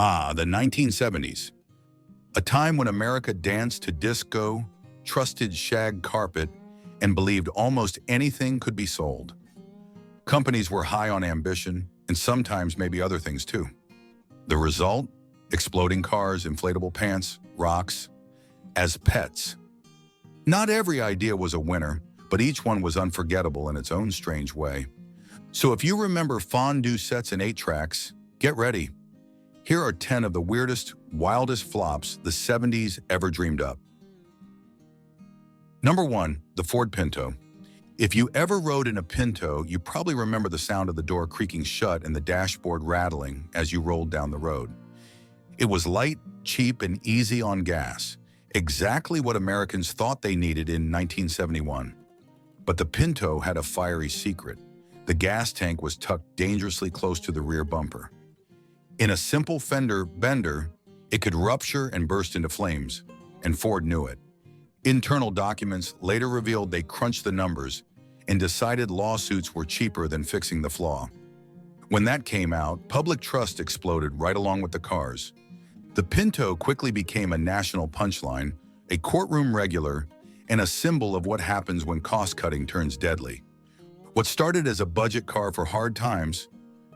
Ah, the 1970s. A time when America danced to disco, trusted shag carpet, and believed almost anything could be sold. Companies were high on ambition, and sometimes maybe other things too. The result? Exploding cars, inflatable pants, rocks, as pets. Not every idea was a winner, but each one was unforgettable in its own strange way. So if you remember fondue sets and 8-tracks, get ready. Here are 10 of the weirdest, wildest flops the 70s ever dreamed up. Number 1, the Ford Pinto. If you ever rode in a Pinto, you probably remember the sound of the door creaking shut and the dashboard rattling as you rolled down the road. It was light, cheap, and easy on gas, exactly what Americans thought they needed in 1971. But the Pinto had a fiery secret. The gas tank was tucked dangerously close to the rear bumper. In a simple fender bender, it could rupture and burst into flames, and Ford knew it. Internal documents later revealed they crunched the numbers and decided lawsuits were cheaper than fixing the flaw. When that came out, public trust exploded right along with the cars. The Pinto quickly became a national punchline, a courtroom regular, and a symbol of what happens when cost-cutting turns deadly. What started as a budget car for hard times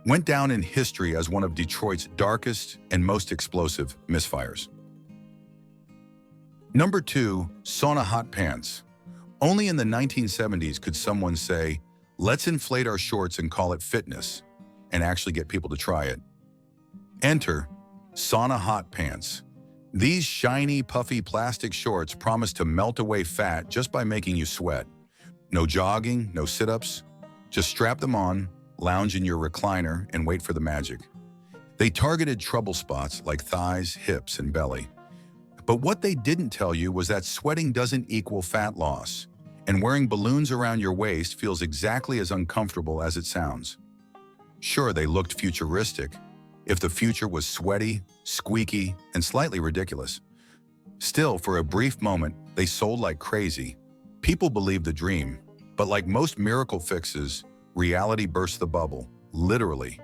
went down in history as one of Detroit's darkest and most explosive misfires. Number 2, Sauna Hot Pants. Only in the 1970s could someone say, let's inflate our shorts and call it fitness, and actually get people to try it. Enter Sauna Hot Pants. These shiny, puffy plastic shorts promise to melt away fat just by making you sweat. No jogging, no sit-ups. Just strap them on, lounge in your recliner, and wait for the magic. They targeted trouble spots like thighs, hips, and belly. But what they didn't tell you was that sweating doesn't equal fat loss, and wearing balloons around your waist feels exactly as uncomfortable as it sounds. Sure, they looked futuristic, if the future was sweaty, squeaky, and slightly ridiculous. Still, for a brief moment, they sold like crazy. People believed the dream, but like most miracle fixes, reality burst the bubble, literally.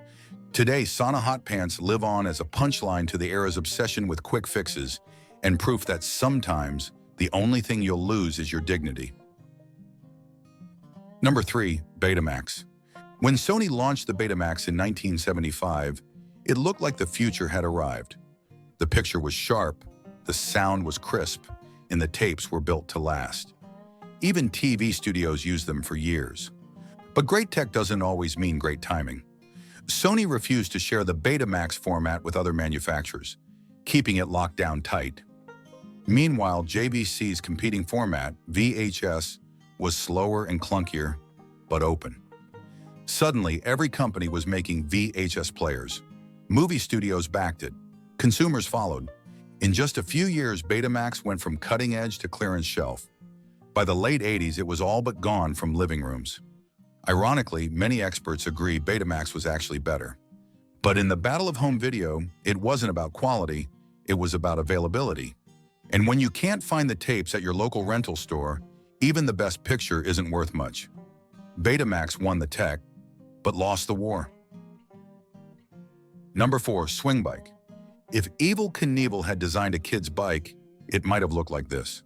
Today, Sauna Hot Pants live on as a punchline to the era's obsession with quick fixes and proof that sometimes the only thing you'll lose is your dignity. Number 3, Betamax. When Sony launched the Betamax in 1975, it looked like the future had arrived. The picture was sharp, the sound was crisp, and the tapes were built to last. Even TV studios used them for years. But great tech doesn't always mean great timing. Sony refused to share the Betamax format with other manufacturers, keeping it locked down tight. Meanwhile, JVC's competing format, VHS, was slower and clunkier, but open. Suddenly, every company was making VHS players. Movie studios backed it. Consumers followed. In just a few years, Betamax went from cutting edge to clearance shelf. By the late 80s, it was all but gone from living rooms. Ironically, many experts agree Betamax was actually better. But in the battle of home video, it wasn't about quality, it was about availability. And when you can't find the tapes at your local rental store, even the best picture isn't worth much. Betamax won the tech, but lost the war. Number 4, swing bike. If Evel Knievel had designed a kid's bike, it might have looked like this.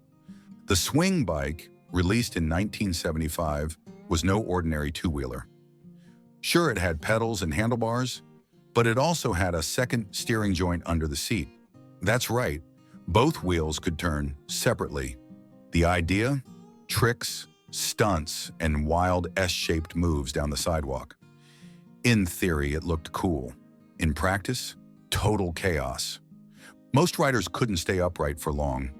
The swing bike, released in 1975, was no ordinary two-wheeler. Sure, it had pedals and handlebars, but it also had a second steering joint under the seat. That's right, both wheels could turn separately. The idea? Tricks, stunts, and wild S-shaped moves down the sidewalk. In theory, it looked cool. In practice, total chaos. Most riders couldn't stay upright for long.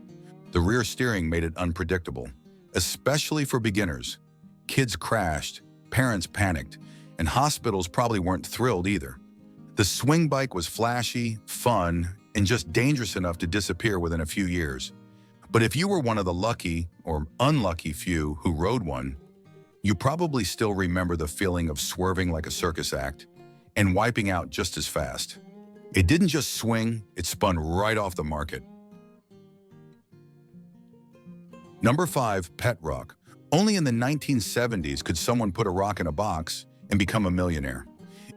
The rear steering made it unpredictable, especially for beginners. Kids crashed, parents panicked, and hospitals probably weren't thrilled either. The swing bike was flashy, fun, and just dangerous enough to disappear within a few years. But if you were one of the lucky or unlucky few who rode one, you probably still remember the feeling of swerving like a circus act and wiping out just as fast. It didn't just swing, it spun right off the market. Number 5, pet rock. Only in the 1970s could someone put a rock in a box and become a millionaire.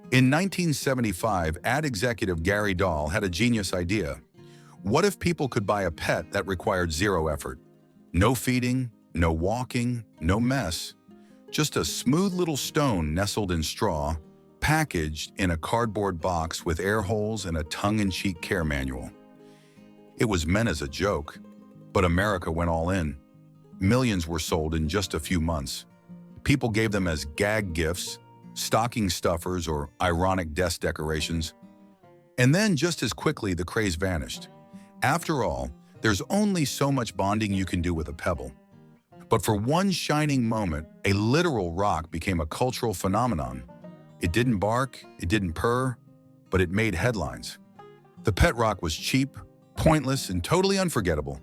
In 1975, ad executive Gary Dahl had a genius idea. What if people could buy a pet that required zero effort? No feeding, no walking, no mess. Just a smooth little stone nestled in straw, packaged in a cardboard box with air holes and a tongue-in-cheek care manual. It was meant as a joke, but America went all in. Millions were sold in just a few months. People gave them as gag gifts, stocking stuffers, or ironic desk decorations. And then just as quickly, the craze vanished. After all, there's only so much bonding you can do with a pebble. But for one shining moment, a literal rock became a cultural phenomenon. It didn't bark, it didn't purr, but it made headlines. The pet rock was cheap, pointless, and totally unforgettable.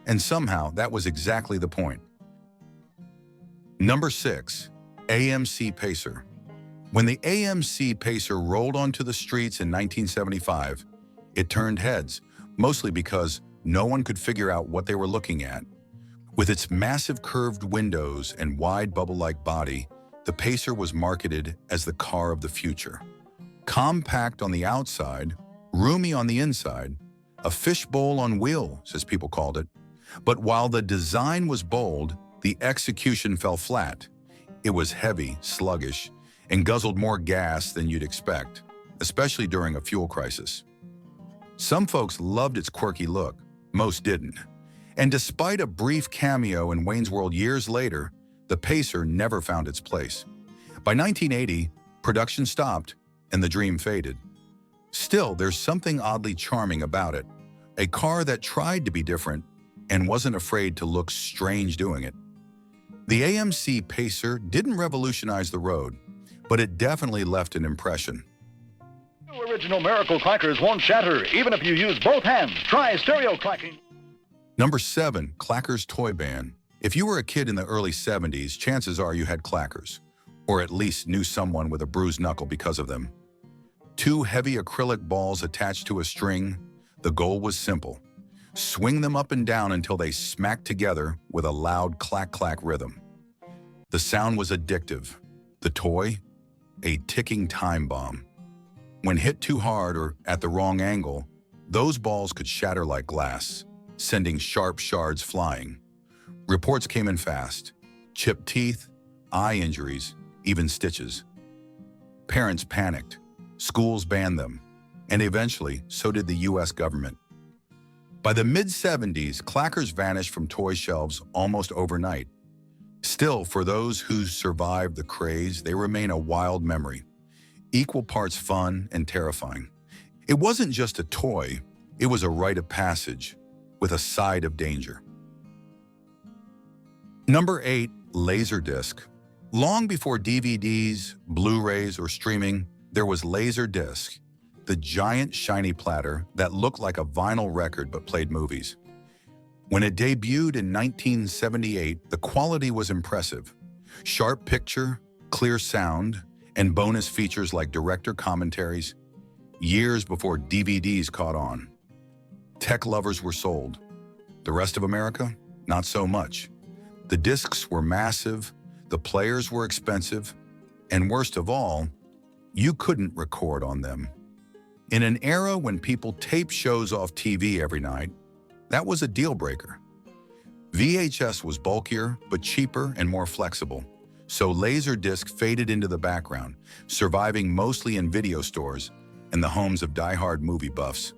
And somehow, that was exactly the point. Number 6. AMC Pacer. When the AMC Pacer rolled onto the streets in 1975, it turned heads, mostly because no one could figure out what they were looking at. With its massive curved windows and wide bubble-like body, the Pacer was marketed as the car of the future. Compact on the outside, roomy on the inside, a fishbowl on wheels, as people called it. But while the design was bold, the execution fell flat. It was heavy, sluggish, and guzzled more gas than you'd expect, especially during a fuel crisis. Some folks loved its quirky look, most didn't. And despite a brief cameo in Wayne's World years later, the Pacer never found its place. By 1980, production stopped and the dream faded. Still, there's something oddly charming about it. A car that tried to be different and wasn't afraid to look strange doing it. The AMC Pacer didn't revolutionize the road, but it definitely left an impression. New original Miracle Clackers won't shatter, even if you use both hands. Try stereo clacking. Number 7. Clackers Toy Ban. If you were a kid in the early 70s, chances are you had clackers, or at least knew someone with a bruised knuckle because of them. 2 heavy acrylic balls attached to a string. The goal was simple. Swing them up and down until they smacked together with a loud clack-clack rhythm. The sound was addictive. The toy, a ticking time bomb. When hit too hard or at the wrong angle, those balls could shatter like glass, sending sharp shards flying. Reports came in fast. Chipped teeth, eye injuries, even stitches. Parents panicked. Schools banned them. And eventually, so did the U.S. government. By the mid-70s, clackers vanished from toy shelves almost overnight. Still, for those who survived the craze, they remain a wild memory, equal parts fun and terrifying. It wasn't just a toy, it was a rite of passage, with a side of danger. Number 8. LaserDisc. Long before DVDs, Blu-rays, or streaming, there was LaserDisc, the giant shiny platter that looked like a vinyl record but played movies. When it debuted in 1978, the quality was impressive. Sharp picture, clear sound, and bonus features like director commentaries, years before DVDs caught on. Tech lovers were sold. The rest of America, not so much. The discs were massive, the players were expensive, and worst of all, you couldn't record on them. In an era when people taped shows off TV every night, that was a deal breaker. VHS was bulkier, but cheaper and more flexible, so LaserDisc faded into the background, surviving mostly in video stores and the homes of die-hard movie buffs.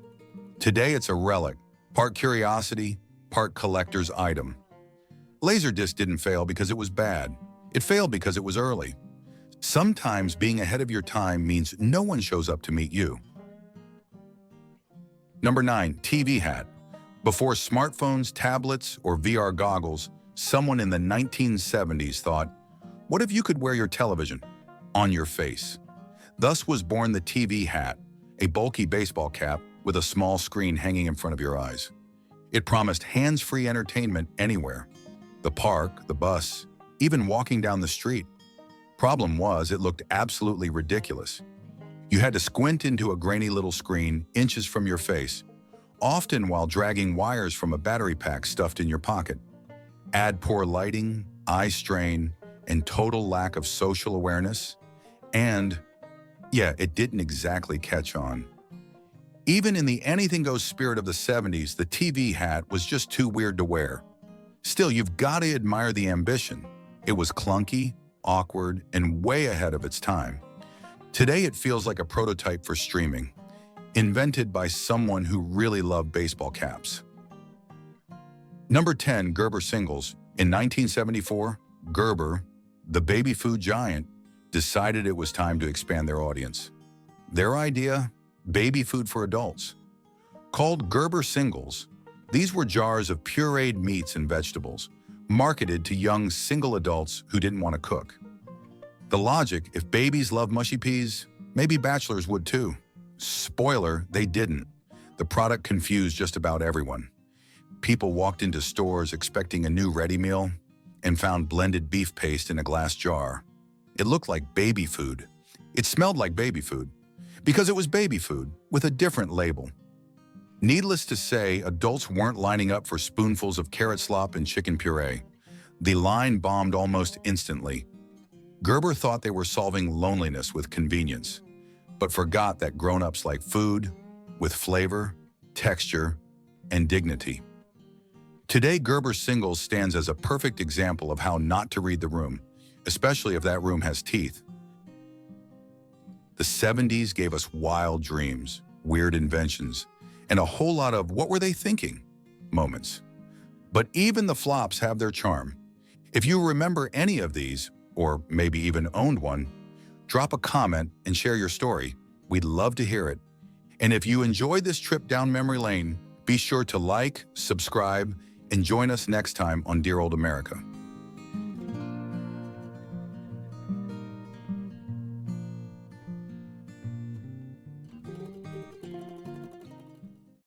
Today it's a relic, part curiosity, part collector's item. LaserDisc didn't fail because it was bad. It failed because it was early. Sometimes being ahead of your time means no one shows up to meet you. Number 9. TV hat. Before smartphones, tablets, or VR goggles, someone in the 1970s thought, what if you could wear your television on your face? Thus was born the TV hat, a bulky baseball cap with a small screen hanging in front of your eyes. It promised hands-free entertainment anywhere. The park, the bus, even walking down the street. Problem was, it looked absolutely ridiculous. You had to squint into a grainy little screen inches from your face, often while dragging wires from a battery pack stuffed in your pocket. Add poor lighting, eye strain, and total lack of social awareness, and Yeah, it didn't exactly catch on. Even in the anything-goes spirit of the 70s, the TV hat was just too weird to wear. Still, you've got to admire the ambition. It was clunky, awkward, and way ahead of its time. Today, it feels like a prototype for streaming, invented by someone who really loved baseball caps. Number 10, Gerber Singles. In 1974, Gerber, the baby food giant, decided it was time to expand their audience. Their idea? Baby food for adults. Called Gerber Singles, these were jars of pureed meats and vegetables, marketed to young single adults who didn't want to cook. The logic, if babies love mushy peas, maybe bachelors would too. Spoiler, they didn't. The product confused just about everyone. People walked into stores expecting a new ready meal and found blended beef paste in a glass jar. It looked like baby food. It smelled like baby food because it was baby food with a different label. Needless to say, adults weren't lining up for spoonfuls of carrot slop and chicken puree. The line bombed almost instantly. Gerber thought they were solving loneliness with convenience, but forgot that grown-ups like food with flavor, texture, and dignity. Today, Gerber Singles stands as a perfect example of how not to read the room, especially if that room has teeth. The 70s gave us wild dreams, weird inventions, and a whole lot of "what were they thinking?" moments. But even the flops have their charm. If you remember any of these, or maybe even owned one, drop a comment and share your story. We'd love to hear it. And if you enjoyed this trip down memory lane, be sure to like, subscribe, and join us next time on Dear Old America.